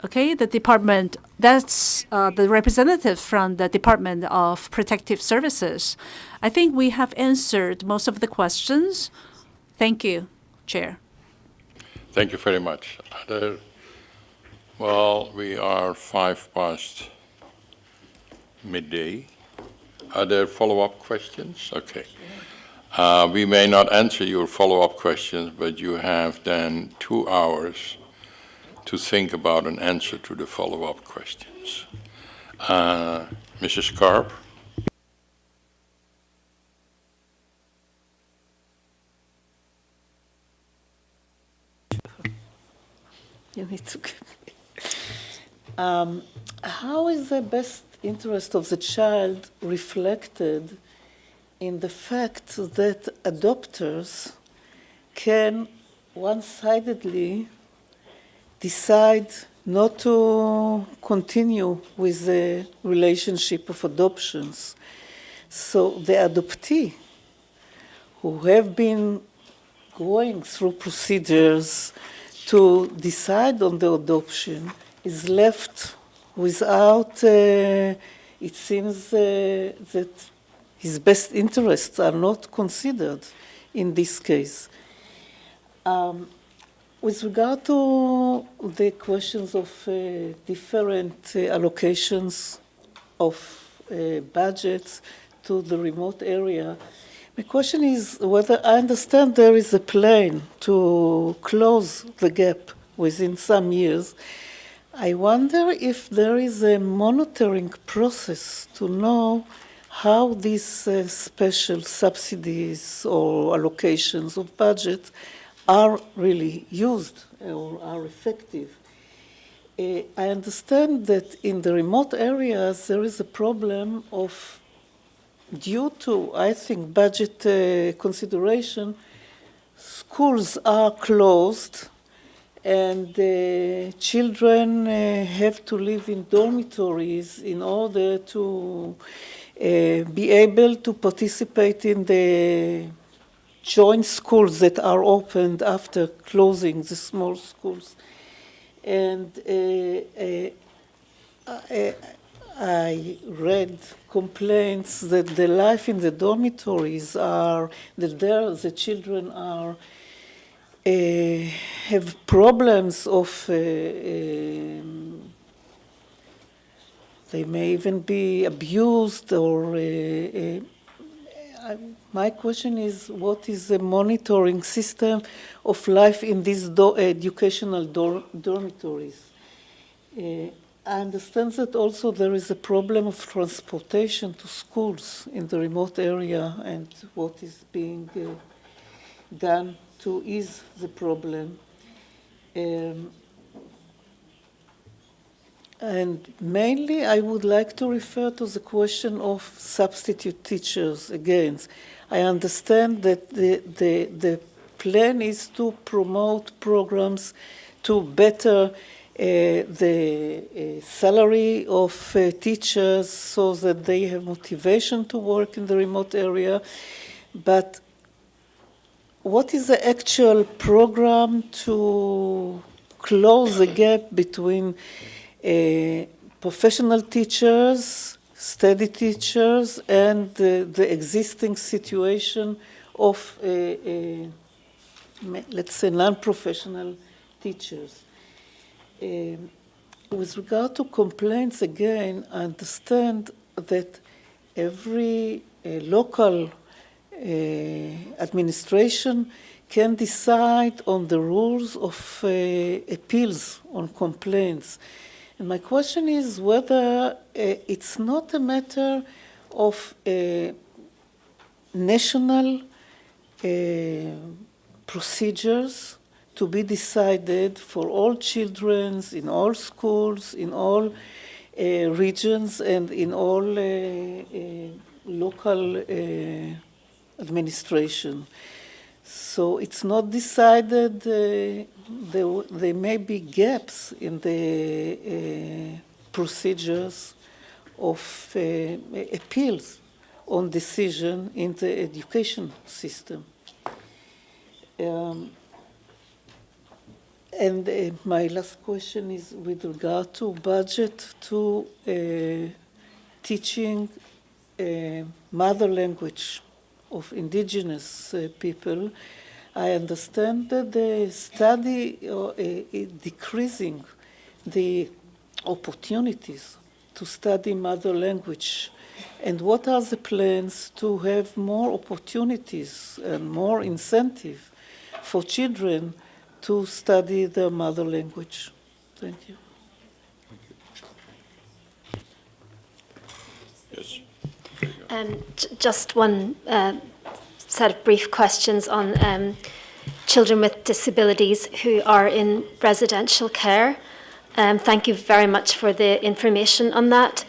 Okay, the department, that's the representative from the Department of Protective Services. I think we have answered most of the questions. Thank you, Chair. Thank you very much. Well, we are 5 past midday. Are there follow-up questions? Okay. We may not answer your follow-up questions, but you have then 2 hours to think about an answer to the follow-up questions. Mrs. Karp? You need to. How is the best interest of the child reflected in the fact that adopters can one-sidedly decide not to continue with the relationship of adoptions? So the adoptee, who have been going through procedures to decide on the adoption, is left without, it seems that his best interests are not considered in this case. With regard to the questions of different allocations of budgets to the remote area, my question is whether I understand there is a plan to close the gap within some years. I wonder if there is a monitoring process to know how these special subsidies or allocations of budget are really used or are effective. I understand that in the remote areas there is a problem of, due to, I think, budget consideration, schools are closed and children have to live in dormitories in order to be able to participate in the joint schools that are opened after closing the small schools. And I read complaints that the life in the dormitories are, that there the children are, have problems of, they may even be abused or, my question is, what is the monitoring system of life in these educational dormitories? I understand that also there is a problem of transportation to schools in the remote area and what is being done to ease the problem. And mainly I would like to refer to the question of substitute teachers again. I understand that the plan is to promote programs to better the salary of teachers so that they have motivation to work in the remote area. But what is the actual program to close the gap between professional teachers, steady teachers, and the existing situation of, let's say, non-professional teachers? With regard to complaints, again, I understand that every local administration can decide on the rules of appeals on complaints. And my question is whether it's not a matter of national procedures to be decided for all children in all schools, in all regions, and in all local administration. So it's not decided, there may be gaps in the procedures of appeals on decision in the education system. And my last question is with regard to budget to teaching mother language of indigenous people. I understand that the study is decreasing the opportunities to study mother language. And what are the plans to have more opportunities and more incentive for children to study their mother language? Thank you. Yes. Just one set of brief questions on children with disabilities who are in residential care. Thank you very much for the information on that.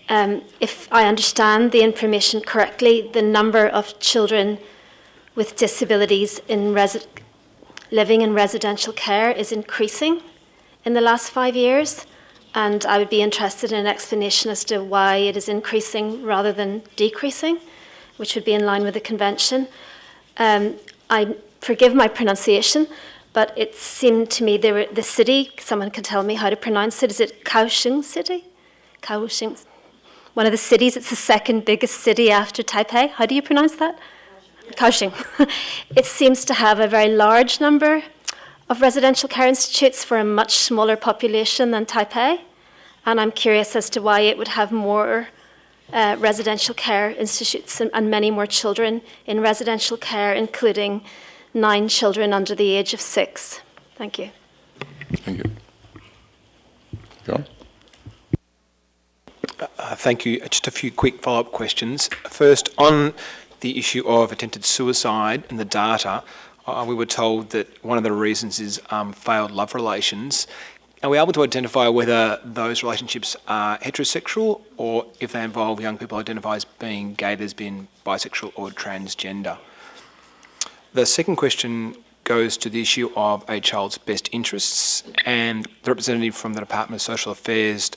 If I understand the information correctly, the number of children with disabilities in living in residential care is increasing in the last 5 years. And I would be interested in an explanation as to why it is increasing rather than decreasing, which would be in line with the convention. I forgive my pronunciation, but it seemed to me the city, someone can tell me how to pronounce it, is it Kaohsiung City? Kaohsiung, one of the cities, it's the second biggest city after Taipei. How do you pronounce that? Kaohsiung. It seems to have a very large number of residential care institutes for a much smaller population than Taipei, and I'm curious as to why it would have more residential care institutes and many more children in residential care, including 9 children under the age of 6. Thank you. Thank you. John? Thank you. Just a few quick follow-up questions. First, on the issue of attempted suicide and the data, we were told that one of the reasons is failed love relations. are we able to identify whether those relationships are heterosexual or if they involve young people identified as being gay, lesbian, bisexual or transgender? The second question goes to the issue of a child's best interests, and the representative from the Department of Social Affairs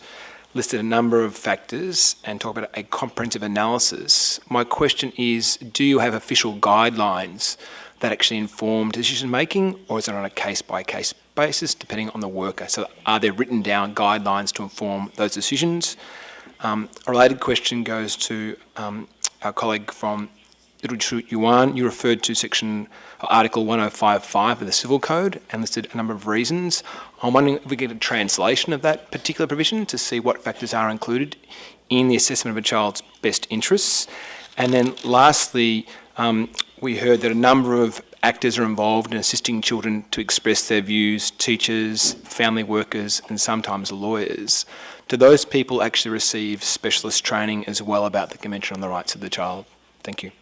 listed a number of factors and talked about a comprehensive analysis. My question is, do you have official guidelines that actually inform decision making, or is it on a case-by-case basis depending on the worker? So are there written down guidelines to inform those decisions? A related question goes to our colleague from Yuan. You referred to Article 1055 of the Civil Code and listed a number of reasons. I'm wondering if we get a translation of that particular provision to see what factors are included in the assessment of a child's best interests. And then lastly, we heard that a number of actors are involved in assisting children to express their views: teachers, family workers, and sometimes lawyers. Do those people actually receive specialist training as well about the Convention on the Rights of the Child? Thank you.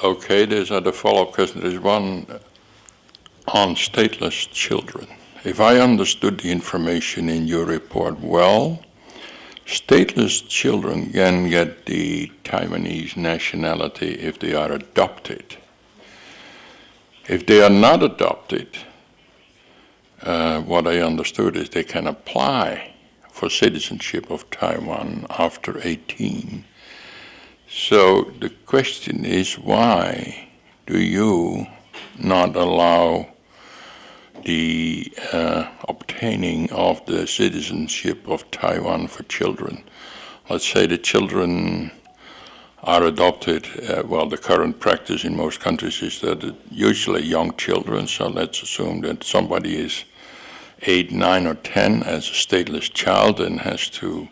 Okay, these are the follow-up questions. There's one on stateless children. If I understood the information in your report well, stateless children can get the Taiwanese nationality if they are adopted. If they are not adopted, what I understood is they can apply for citizenship of Taiwan after 18. So the question is, why do you not allow the obtaining of the citizenship of Taiwan for children? Let's say the children are adopted. Well, the current practice in most countries is that usually young children, so let's assume that somebody is 8, 9, or 10 as a stateless child and has to,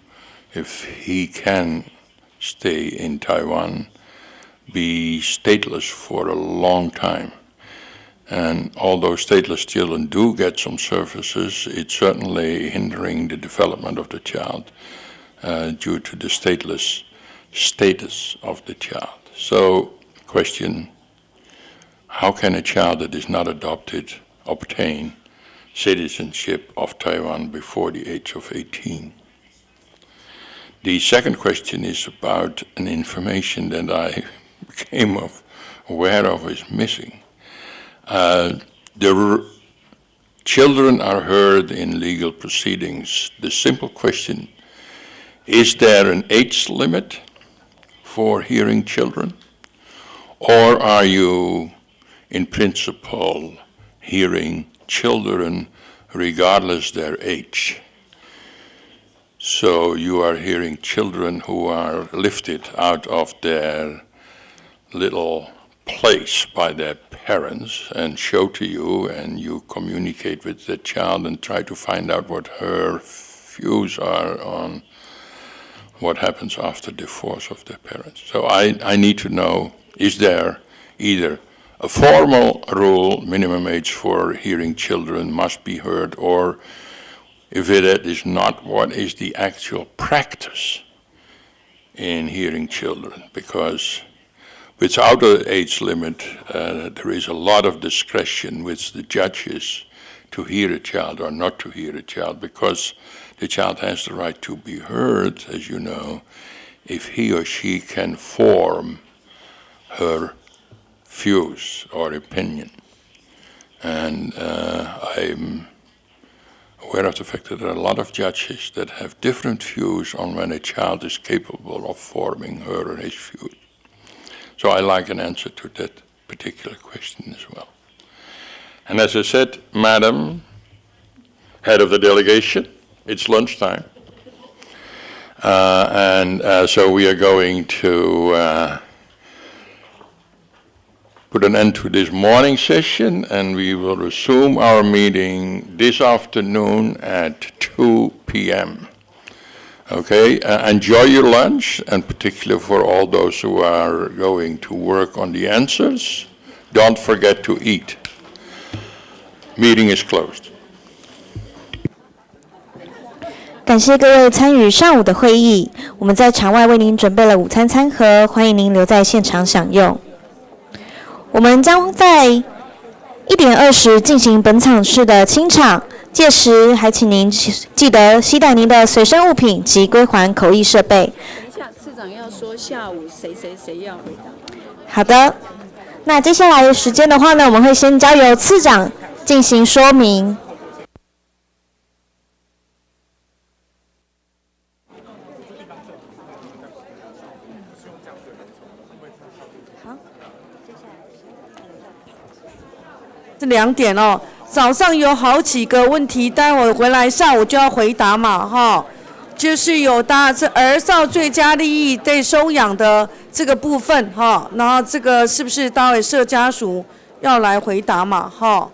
if he can stay in Taiwan, be stateless for a long time. And although stateless children do get some services, it's certainly hindering the development of the child due to the stateless status of the child. So, question, how can a child that is not adopted obtain citizenship of Taiwan before the age of 18? The second question is about an information that I became aware of is missing. The children are heard in legal proceedings. The simple question, is there an age limit for hearing children? Or are you, in principle, hearing children regardless their age? So you are hearing children who are lifted out of their little place by their parents and show to you, and you communicate with the child and try to find out what her views are on what happens after divorce of their parents. So I need to know, is there either a formal rule, minimum age for hearing children must be heard, or if it is not, what is the actual practice in hearing children? Because without an age limit, there is a lot of discretion with the judges to hear a child or not to hear a child, because the child has the right to be heard, as you know, if he or she can form her views or opinion. And I'm aware of the fact that there are a lot of judges that have different views on when a child is capable of forming her or his views. So I like an answer to that particular question as well. And as I said, Madam Head of the Delegation, it's lunchtime. So we are going to put an end to this morning session, and we will resume our meeting this afternoon at 2 p.m. Okay, enjoy your lunch, and particularly for all those who are going to work on the answers, don't forget to eat. Meeting is closed. 感谢各位参与上午的会议，我们在场外为您准备了午餐餐盒，欢迎您留在现场享用。我们将在1点20进行本场次的清场，届时还请您记得携带您的随身物品及归还口译设备。等一下，次长要说下午谁要回答。好的，那接下来的时间的话呢，我们会先交由次长进行说明。这2点哦，早上有好几个问题，待会回来下午就要回答嘛，哈，就是有是儿少最佳利益被收养的这个部分哈，然后这个是不是待会社家属要来回答嘛，哈，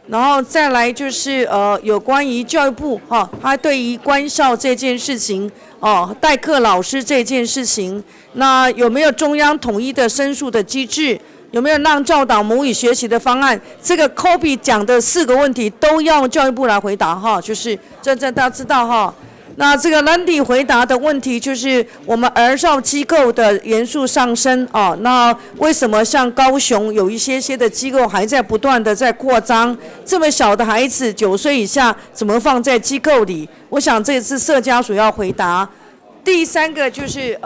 然后再来就是有关于教育部哈，他对于官校这件事情哦，代课老师这件事情，那有没有中央统一的申诉的机制？有没有让教导母语学习的方案？这个 Kobe 讲的4个问题都要教育部来回答哈，就是这大家知道哈。那这个 Randy 回答的问题就是我们儿少机构的人数上升哦，那为什么像高雄有一些的机构还在不断的在扩张？这么小的孩子9岁以下怎么放在机构里？我想这次社家属要回答。第3个就是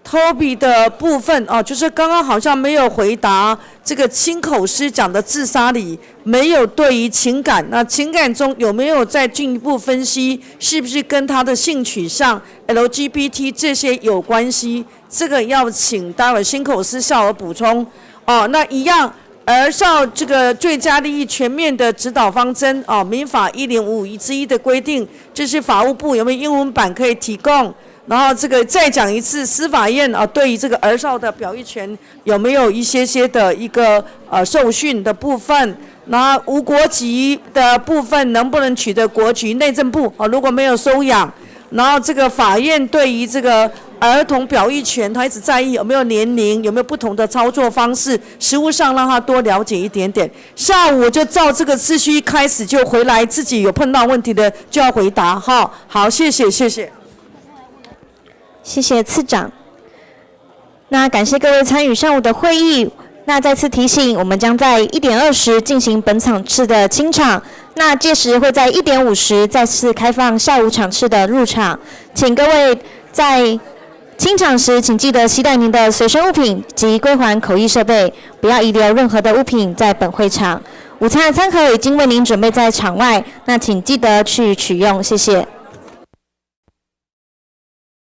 Toby 的部分哦，就是刚刚好像没有回答这个亲口师讲的自杀里，没有对于情感，那情感中有没有再进一步分析，是不是跟他的性取向、LGBT 这些有关系？这个要请待会亲口师校友补充哦。那一样，儿少这个最佳利益全面的指导方针哦，民法10551之1的规定，这是法务部有没有英文版可以提供？然后这个再讲一次，司法院对于这个儿少的表意权有没有一些的一个受训的部分？然后无国籍的部分能不能取得国籍？内政部如果没有收养，然后这个法院对于这个儿童表意权，他一直在意有没有年龄，有没有不同的操作方式，实务上让他多了解一点点。下午就照这个次序开始就回来，自己有碰到问题的就要回答哈。好，谢谢。谢谢次长。那感谢各位参与上午的会议。那再次提醒，我们将在1点20进行本场次的清场。那届时会在1点50再次开放下午场次的入场。请各位在清场时，请记得携带您的随身物品及归还口译设备，不要遗留任何的物品在本会场。午餐的餐盒已经为您准备在场外，那请记得去取用，谢谢。